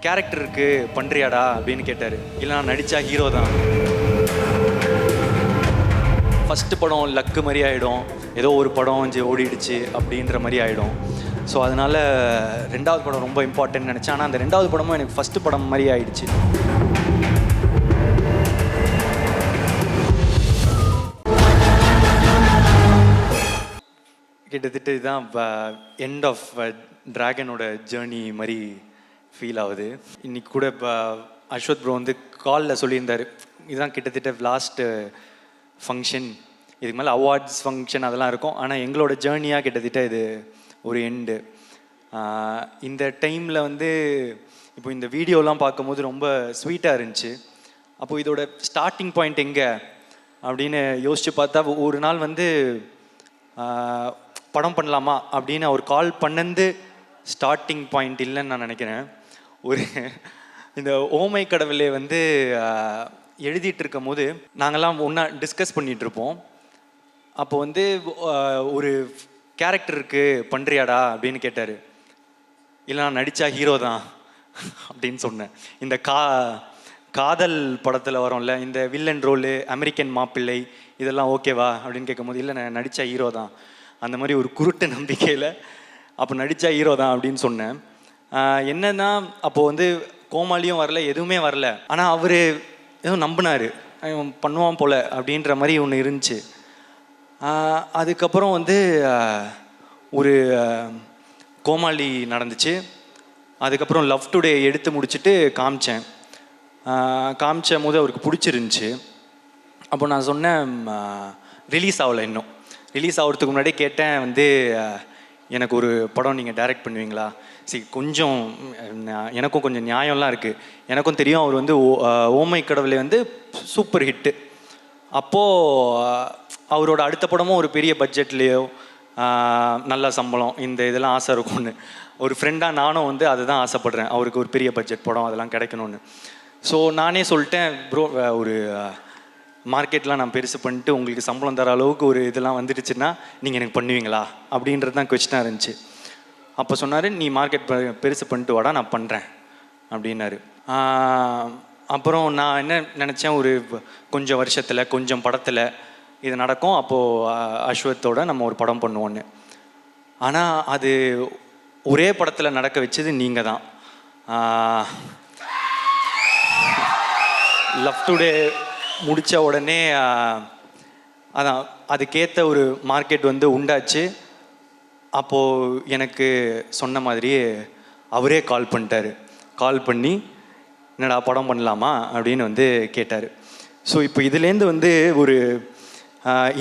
Character இருக்கு பண்ணுறியாடா அப்படின்னு கேட்டார். இல்லை நான் நடித்தா ஹீரோ தான். ஃபஸ்ட்டு படம் லக்கு மாதிரி ஆகிடும், ஏதோ ஒரு படம் கொஞ்சம் ஓடிடுச்சு அப்படின்ற மாதிரி ஆகிடும். ஸோ அதனால் ரெண்டாவது படம் ரொம்ப இம்பார்ட்டன்ட் நினச்சேன். ஆனால் அந்த ரெண்டாவது படமும் எனக்கு ஃபஸ்ட்டு படம் மாதிரி ஆகிடுச்சு. கிட்டத்தட்ட இதுதான் எண்ட் ஆஃப் ட்ராகனோட ஜேர்னி மாதிரி ஃபீல் ஆகுது. இன்றைக்கி கூட இப்போ அஸ்வத் ப்ரோ வந்து காலில் சொல்லியிருந்தார், இதுதான் கிட்டத்தட்ட லாஸ்ட்டு ஃபங்க்ஷன், இதுக்கு மேலே அவார்ட்ஸ் ஃபங்க்ஷன் அதெல்லாம் இருக்கும், ஆனால் எங்களோட ஜேர்னியாக கிட்டத்தட்ட இது ஒரு எண்டு. இந்த டைமில் வந்து இப்போ இந்த வீடியோலாம் பார்க்கும்போது ரொம்ப ஸ்வீட்டாக இருந்துச்சு. அப்போது இதோட ஸ்டார்டிங் பாயிண்ட் எங்கே அப்படின்னு யோசித்து பார்த்தா, ஒரு நாள் வந்து படம் பண்ணலாமா அப்படின்னு அவர் கால் பண்ணது ஸ்டார்டிங் பாயிண்ட் இல்லைன்னு நான் நினைக்கிறேன். ஒரு இந்த ஓமை கடவுளே வந்து எழுதிட்டு இருக்கும் போது நாங்கள்லாம் ஒன்றா டிஸ்கஸ் பண்ணிகிட்ருப்போம். அப்போ வந்து ஒரு கேரக்டர் இருக்குது பண்ணுறியாடா அப்படின்னு கேட்டார். இல்லை நான் நடித்தா ஹீரோ தான் அப்படின்னு சொன்னேன். இந்த காதல் படத்தில் வரும்ல இந்த வில்லன் ரோலு, அமெரிக்கன் மாப்பிள்ளை, இதெல்லாம் ஓகேவா அப்படின்னு கேட்கும்போது, இல்லை நான் நடித்தா ஹீரோ தான், அந்த மாதிரி ஒரு குருட்டு நம்பிக்கையில் அப்போ நடித்தா ஹீரோ தான் அப்படின்னு சொன்னேன். என்னன்னா அப்போது வந்து கோமாளியும் வரல, எதுவுமே வரல, ஆனால் அவர் ஏதோ நம்பினார், பண்ணுவான் போல் அப்படின்ற மாதிரி ஒன்று இருந்துச்சு. அதுக்கப்புறம் வந்து ஒரு கோமாளி நடந்துச்சு. அதுக்கப்புறம் லவ் டுடே எடுத்து முடிச்சுட்டு காமிச்ச போது அவருக்கு பிடிச்சிருந்துச்சி. அப்போ நான் சொன்னேன், ரிலீஸ் ஆகலை, இன்னும் ரிலீஸ் ஆகிறதுக்கு முன்னாடியே கேட்டேன் வந்து, எனக்கு ஒரு படம் நீங்கள் டைரக்ட் பண்ணுவீங்களா? சரி, கொஞ்சம் எனக்கும் கொஞ்சம் நியாயம்லாம் இருக்குது, எனக்கும் தெரியும் அவர் வந்து ஓமை கடவுளை வந்து சூப்பர் ஹிட்டு. அப்போது அவரோட அடுத்த படமும் ஒரு பெரிய பட்ஜெட்லேயோ நல்ல சம்பளம் இந்த இதெல்லாம் ஆசை இருக்கும்னு, ஒரு ஃப்ரெண்டாக நானும் வந்து அதுதான் ஆசைப்பட்றேன், அவருக்கு ஒரு பெரிய பட்ஜெட் படம் அதெல்லாம் கிடைக்கணும்னு. ஸோ நானே சொல்லிட்டேன், ப்ரோ ஒரு மார்க்கெட்லாம் நான் பெருசு பண்ணிட்டு உங்களுக்கு சம்பளம் தர அளவுக்கு ஒரு இதெல்லாம் வந்துடுச்சுன்னா நீங்கள் எனக்கு பண்ணுவீங்களா அப்படின்றது தான் கொஸ்டினாக இருந்துச்சு. அப்போ சொன்னார், நீ மார்க்கெட் பெருசு பண்ணிட்டு வாடா, நான் பண்ணுறேன் அப்படின்னாரு. அப்புறம் நான் என்ன நினச்சேன், ஒரு கொஞ்சம் வருஷத்தில் கொஞ்சம் படத்தில் இது நடக்கும், அப்போது அஸ்வத்தோட நம்ம ஒரு படம் பண்ணுவோன்னு. ஆனால் அது ஒரே படத்தில் நடக்க வச்சது நீங்கள் தான். லவ் டுடே முடித்த உடனே அதான் அதுக்கேற்ற ஒரு மார்க்கெட் வந்து உண்டாச்சு. அப்போது எனக்கு சொன்ன மாதிரியே அவரே கால் பண்ணிட்டார். கால் பண்ணி என்னடா படம் பண்ணலாமா அப்படின்னு வந்து கேட்டார். ஸோ இப்போ இதுலேருந்து வந்து ஒரு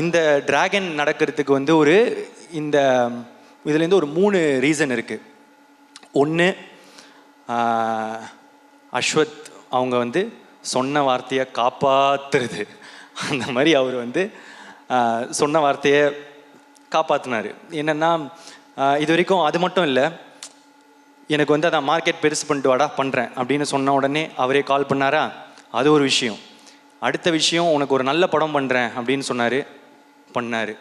இந்த ட்ராகன் நடக்கிறதுக்கு வந்து ஒரு இந்த இதுலேருந்து ஒரு 3 ரீசன் இருக்குது. ஒன்று, அஸ்வத் அவங்க வந்து சொன்ன வார்த்தையை காப்பாற்றுறது, அந்த மாதிரி அவர் வந்து சொன்ன வார்த்தையை காப்பாற்றினார். என்னென்னா இது வரைக்கும் அது மட்டும் இல்லை, எனக்கு வந்து அதான் மார்க்கெட் பெருசு பண்ணிட்டு வாடா பண்ணுறேன் அப்படின்னு சொன்ன உடனே அவரே கால் பண்ணாரா, அது ஒரு விஷயம். அடுத்த விஷயம், உனக்கு ஒரு நல்ல படம் பண்ணுறேன் அப்படின்னு சொன்னார், பண்ணார்.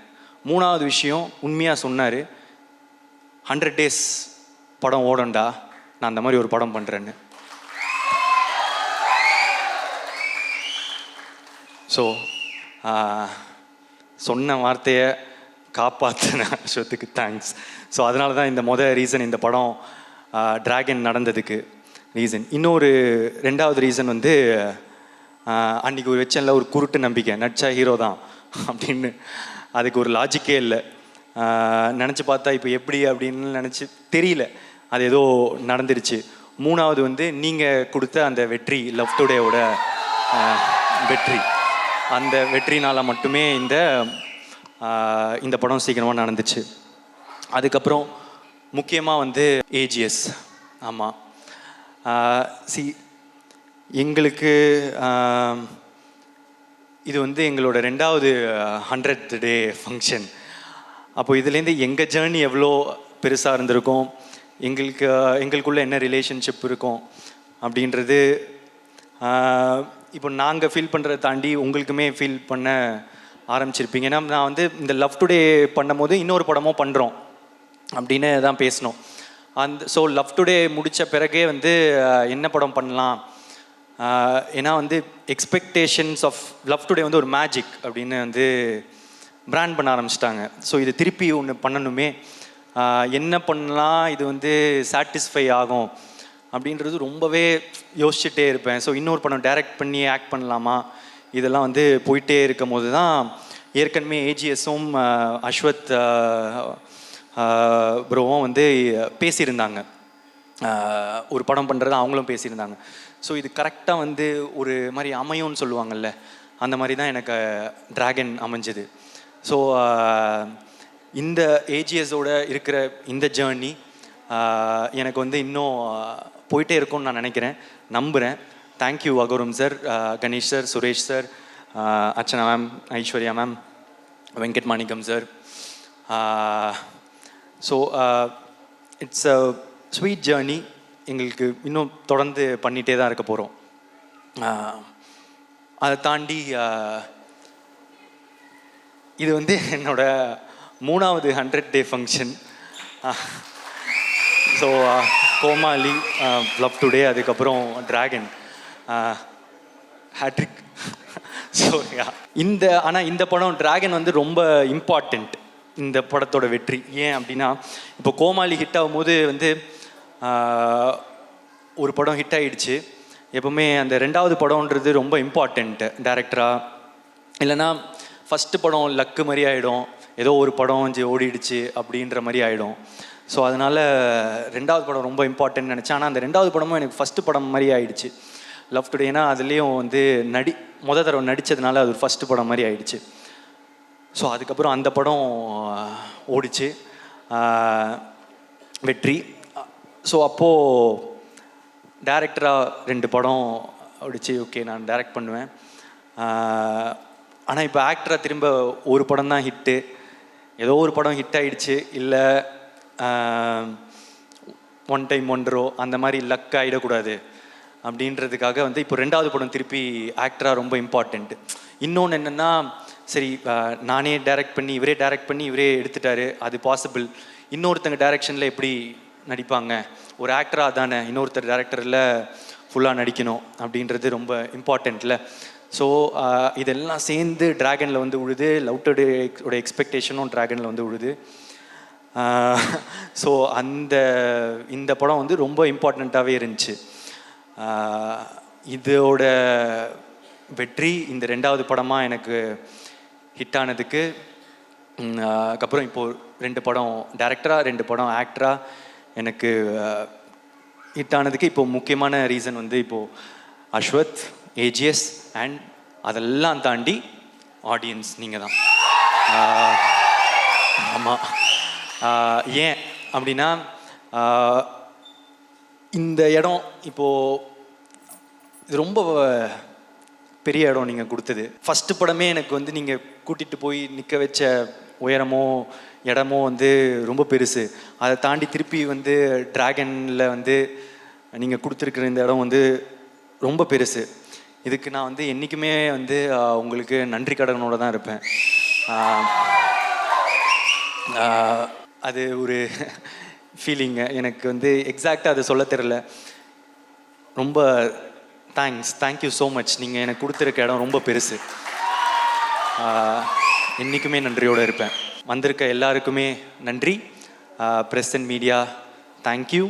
3வது விஷயம், உண்மையாக சொன்னார், 100 days படம் ஓடண்டா, நான் அந்த மாதிரி ஒரு படம் பண்ணுறேன்னு. ஸோ சொன்ன வார்த்தையை காப்பாற்றின அஸ்வத்துக்கு தேங்க்ஸ். ஸோ அதனால தான் இந்த ரீசன் இந்த படம் ட்ராகன் நடந்ததுக்கு ரீசன். இன்னொரு 2வது ரீசன் வந்து, அன்றைக்கி ஒரு வச்சனில் ஒரு குருட்டு நம்பிக்கை, நடிச்சா ஹீரோ தான் அப்படின்னு. அதுக்கு ஒரு லாஜிக்கே இல்லை. நினச்சி பார்த்தா இப்போ எப்படி அப்படின்னு நினச்சி தெரியல, அது ஏதோ நடந்துருச்சு. 3வது வந்து நீங்கள் கொடுத்த அந்த வெற்றி, லவ் டுடேவோட வெற்றி, அந்த வெற்றினால் மட்டுமே இந்த படம் சீக்கிரமாக நடந்துச்சு. அதுக்கப்புறம் முக்கியமாக வந்து ஏஜிஎஸ். ஆமாம், எங்களுக்கு இது வந்து எங்களோட 2வது 100th day ஃபங்க்ஷன். அப்போது இதுலேருந்து எங்கள் ஜேர்னி எவ்வளோ பெருசாக இருந்திருக்கும், எங்களுக்குள்ளே என்ன ரிலேஷன்ஷிப் இருக்கும் அப்படின்றது இப்போ நாங்கள் ஃபீல் பண்ணுறதை தாண்டி உங்களுக்குமே ஃபீல் பண்ண ஆரம்பிச்சிருப்பீங்க. ஏன்னா நான் வந்து இந்த லவ் டுடே பண்ணும் போது இன்னொரு படமும் பண்ணுறோம் அப்படின்னு தான் பேசினோம். ஸோ லவ் டுடே முடித்த பிறகே வந்து என்ன படம் பண்ணலாம், ஏன்னா வந்து எக்ஸ்பெக்டேஷன்ஸ் ஆஃப் லவ் டுடே வந்து ஒரு மேஜிக் அப்படின்னு வந்து பிராண்ட் பண்ண ஆரம்பிச்சிட்டாங்க. ஸோ இது திருப்பி ஒன்று பண்ணணுமே, என்ன பண்ணலாம் இது வந்து சாட்டிஸ்ஃபை ஆகும் அப்படின்றது ரொம்பவே யோசிச்சுட்டே இருப்பேன். ஸோ இன்னொரு படம் டைரக்ட் பண்ணி ஆக்ட் பண்ணலாமா, இதெல்லாம் வந்து போயிட்டே இருக்கும் போது தான் ஏற்கனவே ஏஜிஎஸும் அஸ்வத் ப்ரோவும் வந்து பேசியிருந்தாங்க, ஒரு படம் பண்ணுறது அவங்களும் பேசியிருந்தாங்க. ஸோ இது கரெக்டாக வந்து ஒரு மாதிரி அமையும்னு சொல்லுவாங்கள்ல, அந்த மாதிரி தான் எனக்கு டிராகன் அமைஞ்சது. ஸோ இந்த ஏஜிஎஸோட இருக்கிற இந்த ஜேர்னி எனக்கு வந்து இன்னும் போயிட்டே இருக்கும்னு நான் நினைக்கிறேன், நம்புகிறேன். Thank you Agoram sir, Ganesh sir, Suresh sir, Archana ma'am, Aishwarya ma'am, Venkat Manickam sir. So it's a sweet journey, எங்களுக்கு இன்னும் தொடர்ந்து பண்ணிகிட்டே தான் இருக்க போகிறோம். அதை தாண்டி இது வந்து என்னோட 3வது 100 டே ஃபங்க்ஷன். ஸோ கோமாளி, லவ் டுடே, அதுக்கப்புறம் டிராகன், ஹேட்ரிக். ஸோ ஆனால் இந்த படம் டிராகன் வந்து ரொம்ப இம்பார்ட்டண்ட் இந்த படத்தோட வெற்றி. ஏன் அப்படின்னா, இப்போ கோமாளி ஹிட் ஆகும்போது வந்து ஒரு படம் ஹிட் ஆகிடுச்சு, எப்போவுமே அந்த 2வது படம்ன்றது ரொம்ப இம்பார்ட்டண்ட்டு டேரக்டராக. இல்லைன்னா ஃபஸ்ட்டு படம் லக்கு மாதிரி ஆகிடும், ஏதோ ஒரு படம் கொஞ்சம் ஓடிடுச்சு அப்படின்ற மாதிரி ஆகிடும். ஸோ அதனால் 2வது படம் ரொம்ப இம்பார்ட்டன்ட் நினச்சேன். ஆனால் அந்த 2வது படமும் எனக்கு ஃபஸ்ட்டு படம் மாதிரி ஆகிடுச்சு லவ் டுடேனா. அதுலேயும் வந்து மொதல் தடவை நடித்ததுனால அது ஒரு ஃபஸ்ட்டு படம் மாதிரி ஆகிடுச்சு. ஸோ அதுக்கப்புறம் அந்த படம் ஓடிச்சு, வெற்றி. ஸோ அப்போது டேரக்டராக 2 படம் ஓடிச்சு, ஓகே நான் டைரக்ட் பண்ணுவேன். ஆனால் இப்போ ஆக்டராக திரும்ப ஒரு படம் தான் ஹிட்டு, ஏதோ ஒரு படம் ஹிட் ஆகிடுச்சு, இல்லை ஒன் டைம் ஒன்றோ அந்த மாதிரி லக் ஆகிடக்கூடாது அப்படின்றதுக்காக வந்து இப்போ 2வது படம் திருப்பி ஆக்டராக ரொம்ப இம்பார்ட்டண்ட்டு. இன்னொன்று என்னென்னா, சரி நானே டைரக்ட் பண்ணி இவரே டைரக்ட் பண்ணி இவரே எடுத்துட்டாரு, அது பாசிபிள். இன்னொருத்தங்க டைரக்ஷனில் எப்படி நடிப்பாங்க, ஒரு ஆக்டராக தானே இன்னொருத்தர் டைரக்டரில் ஃபுல்லாக நடிக்கணும் அப்படின்றது ரொம்ப இம்பார்ட்டண்ட்டில். ஸோ இதெல்லாம் சேர்ந்து டிராகனில் வந்து உழுது, லவ் டுடேயோட எக்ஸ்பெக்டேஷனும் டிராகனில் வந்து உழுது. ஸோ இந்த படம் வந்து ரொம்ப இம்பார்ட்டண்ட்டாகவே இருந்துச்சு. இதோட வெற்றி இந்த 2வது படமாக எனக்கு ஹிட் ஆனதுக்கு, அதுக்கப்புறம் இப்போது 2 படம் டைரக்டராக 2 படம் ஆக்டராக எனக்கு ஹிட் ஆனதுக்கு இப்போது முக்கியமான ரீசன் வந்து இப்போது அஸ்வத், ஏஜிஎஸ் அண்ட் அதெல்லாம் தாண்டி ஆடியன்ஸ் நீங்கள் தான். ஆமாம், ஏன் அப்படின்னா இந்த இடம் இப்போது இது ரொம்ப பெரிய இடம் நீங்கள் கொடுத்தது. ஃபஸ்ட்டு படமே எனக்கு வந்து நீங்கள் கூட்டிகிட்டு போய் நிற்க வச்ச உயரமோ இடமோ வந்து ரொம்ப பெருசு. அதை தாண்டி திருப்பி வந்து டிராகனில் வந்து நீங்கள் கொடுத்துருக்குற இந்த இடம் வந்து ரொம்ப பெருசு. இதுக்கு நான் வந்து என்றைக்குமே வந்து உங்களுக்கு நன்றி கடனோடு தான் இருப்பேன். அது ஒரு ஃபீலிங்கு, எனக்கு வந்து எக்ஸாக்டாக அதை சொல்ல தெரில. ரொம்ப தேங்க்யூ ஸோ மச். நீங்கள் எனக்கு கொடுத்துருக்க இடம் ரொம்ப பெருசு, என்றைக்குமே நன்றியோடு இருப்பேன். வந்திருக்க எல்லாருக்குமே நன்றி. Press and media, thank you.